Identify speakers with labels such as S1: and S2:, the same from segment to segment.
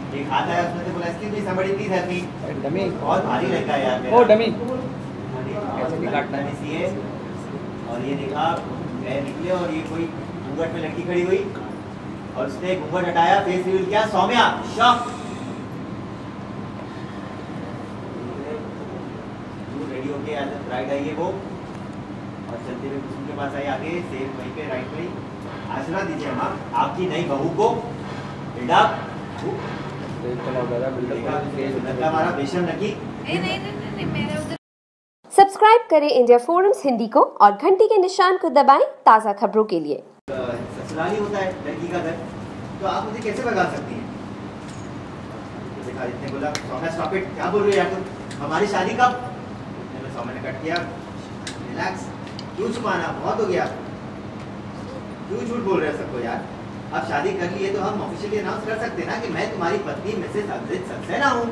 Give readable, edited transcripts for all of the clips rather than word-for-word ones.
S1: एक हाथ आया उसमें से बोला excuse me somebody please help me.
S2: Dummy
S1: बहुत भारी लगा यार मेरा।
S2: ओ डमी
S1: ऐसे नहीं काटना है। और ये देखा पैर निकले और ये कोई घूंघट में लड़की खड़ी हुई और उसने घूंघट हटाया, फेस रिवील किया, सौम्या शॉक। रेडी होके राइट आई है वो और चलते हुए कुसुम के पास आई आगे, सेम वहीं पे राइट में। आशीर्वाद दीजिए माँ आपकी नई बहू को। बिल्डअप हमारा बेशम नकी।
S3: नहीं मेरा उधर।
S4: सब्सक्राइब करें इंडिया फोरम्स हिंदी को और घंटी के निशान को दबाएं ताज़ा खबरों के लिए।
S1: ससुराल ही होता है लड़की का घर, तो आप मुझे कैसे भगा सकती हैं? देखा जितने बोला सौम्या स्टॉप इट, क्या बोल रही है यार तुम? हमारी शादी कब? मैंने सौम्या ने कट किया, रिलैक्स, क्यों छुपाना, बहुत हो गया, क्यों झूठ बोल रहे हो सबको यार? अब शादी कर ली है तो हम ऑफिशियली अनाउंस कर सकते हैं ना कि मैं तुम्हारी पत्नी मिसेस अद्रित सक्सेना हूँ।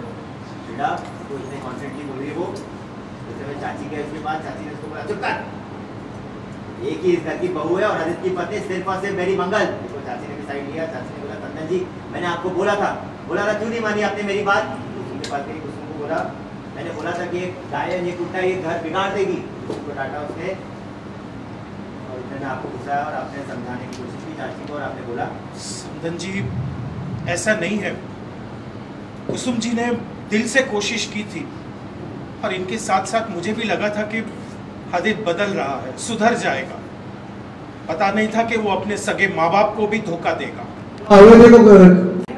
S1: बेटा तो इतने कॉन्फिडेंटली बोल रही है वो। जैसे चाची गए उसके बाद चाची ने उसको बोला चुप कर, एक ही इस घर की बहू है और आदित्य की पत्नी सिर्फ और सिर्फ मेरी मंगल। देखो चाची ने भी साइड लिया। चाची ने बोला तन्ना जी मैंने आपको बोला था क्यों नहीं मानी आपने मेरी बात? कुसुम के पास गई, कुसुम को बोला मैंने बोला था कि गाय ये कुत्ता ये घर बिगाड़ देगी। उसको डांटा उसने और इन्होंने आपको गुस्साया और आपने समझाने की कोशिश की चाची को और आपने बोला
S5: समदन जी ऐसा नहीं है, कुसुम जी ने दिल से कोशिश की थी और इनके साथ साथ मुझे भी लगा था कि आदित्य बदल रहा है, सुधर जाएगा। पता नहीं था कि वो अपने सगे माँ बाप को भी धोखा देगा।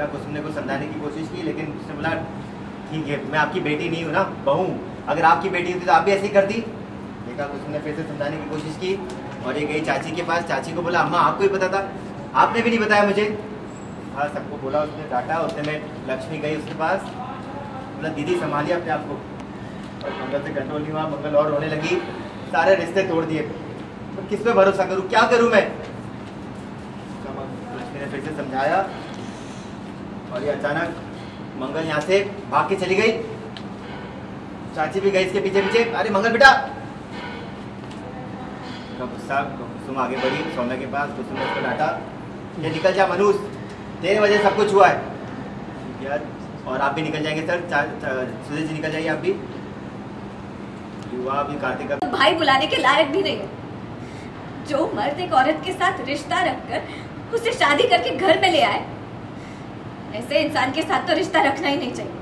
S1: कुसुम ने कुछ समझाने की कोशिश की लेकिन उसने बोला ठीक है मैं आपकी बेटी नहीं हूँ ना, बहू। अगर आपकी बेटी होती तो आप भी ऐसे ही करती। देखा कुसुम ने फिर से समझाने की कोशिश की और ये गई चाची के पास। चाची को बोला अम्मा आपको ही पता था, आपने भी नहीं बताया मुझे। हाँ सबको बोला उसने, डांटा। उसने में लक्ष्मी गई उसके पास, बोला दीदी संभालिए अपने आप को। और मंगल से कंट्रोल नहीं हुआ, मंगल और रोने लगी, सारे रिश्ते तोड़ दिए। तो किस पे भरोसा करूँ, क्या करूँ मैं? लक्ष्मी ने फिर से समझाया और ये अचानक मंगल यहाँ से भाग के चली गई। चाची भी गई इसके पीछे पीछे। अरे मंगल बेटा, गुस्सा। कुसुम आगे बढ़ी सौम्या के पास। कुसुम ने उसको डांटा, ये निकल जा मनुष, तेरे वजह सब कुछ हुआ है यार। और आप भी निकल जाएंगे सर, सूरज जी निकल जाइए आप भी। युवा भी कार्तिक
S3: तो भाई बुलाने के लायक भी नहीं है। जो मर्द एक औरत के साथ रिश्ता रखकर उसे शादी करके घर में ले आए, ऐसे इंसान के साथ तो रिश्ता रखना ही नहीं चाहिए।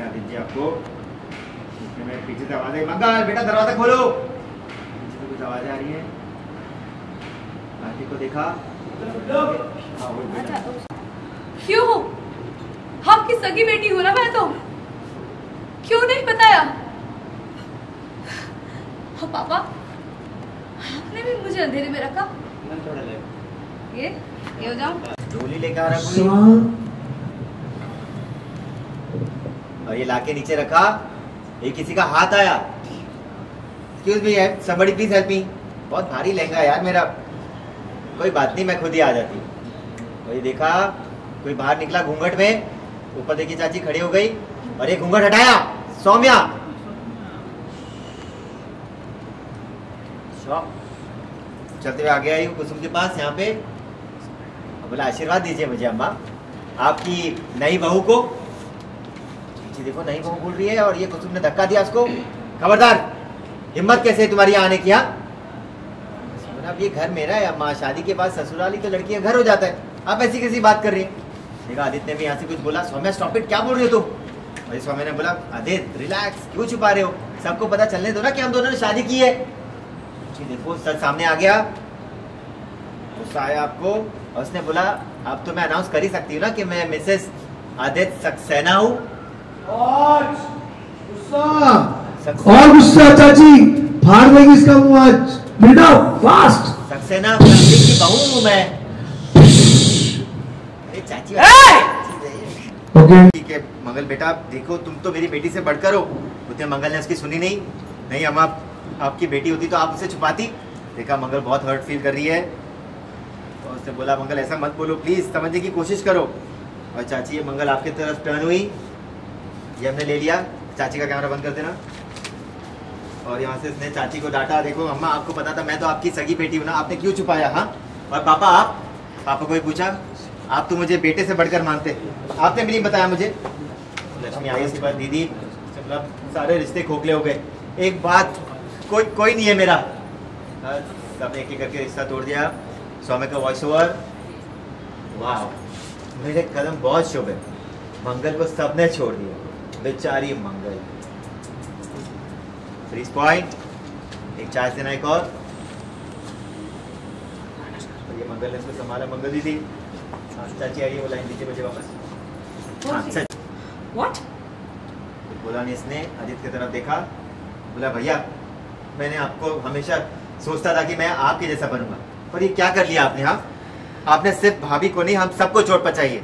S1: दीजिए आपको पीछे से आवाज आई, मंगल बेटा दरवाजा खोलो। पीछे से कुछ आवाजें आ रही है। कार्तिक को देखा।
S3: क्यों? आपकी सगी बेटी हूँ ना मैं, तो क्यों नहीं बताया? हाँ पापा, आपने भी मुझे अंधेरे में रखा। ये हो जाओ।
S1: डोली लेकर आ रहा कोई और ये लाके नीचे रखा। ये किसी का हाथ आया। Excuse me somebody please help me. बहुत भारी लहंगा यार मेरा। कोई बात नहीं मैं खुद ही आ जाती। कोई देखा, कोई बाहर निकला घूंघट में। ऊपर देखी चाची खड़ी हो गई और ये घूंघट हटाया, सौम्या। चलते हुए आगे आई कुसुम के पास यहाँ पे। बोला आशीर्वाद दीजिए मुझे अम्मा आपकी नई बहू को। जी देखो नई बहू बोल रही है और ये कुसुम ने धक्का दिया उसको। खबरदार, हिम्मत कैसे तुम्हारी आने की? अब ये घर मेरा है अम्मा, शादी के बाद ससुराली तो लड़की का घर हो जाता है, आप ऐसी कैसी बात कर रही है? देखा आदित्य ने भी यहाँ से कुछ बोला, सौम्या स्टॉप इट, क्या बोल रही हो तुम? और सौम्या ने बोला आदित्य रिलैक्स, क्यों छुपा रहे हो? सबको पता चलने दो ना कि हम दोनों ने शादी की है। जी देखो सच सामने आ गया, गुस्सा आया आपको। और उसने बोला अब तो मैं अनाउंस कर ही सकती हूँ ना कि मैं मिसेस आदित्य सक्सेना हूँ।
S6: और गुस्सा चाची, फाड़ देगी इसका मुंह आज। बेटा फास्ट।
S1: सक्सेना फैमिली की बहू हूँ मैं। अरे चाची ठीक है मंगल बेटा, देखो तुम तो मेरी बेटी से बढ़कर हो। उतने मंगल ने उसकी सुनी नहीं हम आपकी बेटी होती तो आप उसे छुपाती। देखा मंगल बहुत हर्ट फील कर रही है तो उसने बोला मंगल ऐसा मत बोलो प्लीज, समझने की कोशिश करो। और चाची ये मंगल आपकी तरफ टर्न हुई, ये हमने ले लिया। चाची का कैमरा बंद कर देना। और यहाँ से इसने चाची को डांटा, देखो अम्मा आपको पता था मैं तो आपकी सगी बेटी हूँ ना, आपने क्यों छुपाया? हाँ और पापा को ही पूछा आप तो मुझे बेटे से बढ़कर मानते, आपने भी नहीं बताया मुझे। लक्ष्मी आई उसके बाद दीदी मतलब सारे रिश्ते खोखले हो गए, एक बात कोई नहीं है मेरा। सब एक एक करके रिश्ता तोड़ दिया। सौम्य का वॉइस ओवर, वाह मेरे कदम बहुत शुभ है। मंगल को सबने छोड़ दिया, बेचारी मंगल। फ्रीज पॉइंट, एक चार्ज देना एक और। ये मंगल ने इसको संभाला। मंगल दीदी, चाची आइए, वो लाइन दीजिए मुझे वापस। हाँ सच
S3: What?
S1: बोला नहीं इसने, आदित्य की तरफ देखा, बोला भैया मैंने आपको हमेशा सोचता था कि मैं आपके जैसा बनूंगा, पर ये क्या कर लिया आपने। हाँ, आपने सिर्फ भाभी को नहीं हम सबको चोट पहुंचाई है।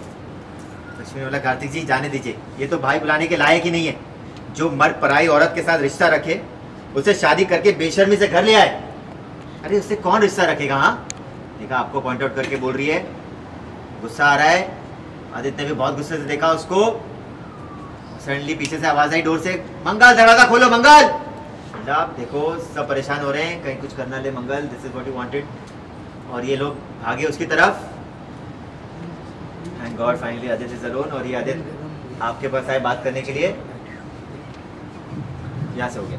S1: लक्ष्मी ने बोला कार्तिक जी जाने दीजिए, ये तो भाई बुलाने के लायक ही नहीं है। जो मर्द पराई औरत के साथ रिश्ता रखे उसे शादी करके बेशर्मी से घर ले आए, अरे उससे कौन रिश्ता रखेगा। हाँ देखा, आपको पॉइंट आउट करके बोल रही है, गुस्सा आ रहा है। आदित्य ने भी बहुत गुस्से से देखा उसको। सडनली पीछे से आवाज आई डोर से, मंगल दरवाजा खोलो मंगल। आप देखो सब परेशान हो रहे हैं, कहीं कुछ करना ले Mangal, this is what you wanted. और ये लोग भागे उसकी तरफ। Thank God finally Aditya is alone. और ये आदित्य आपके पास आए बात करने के लिए। यहाँ से हो गया।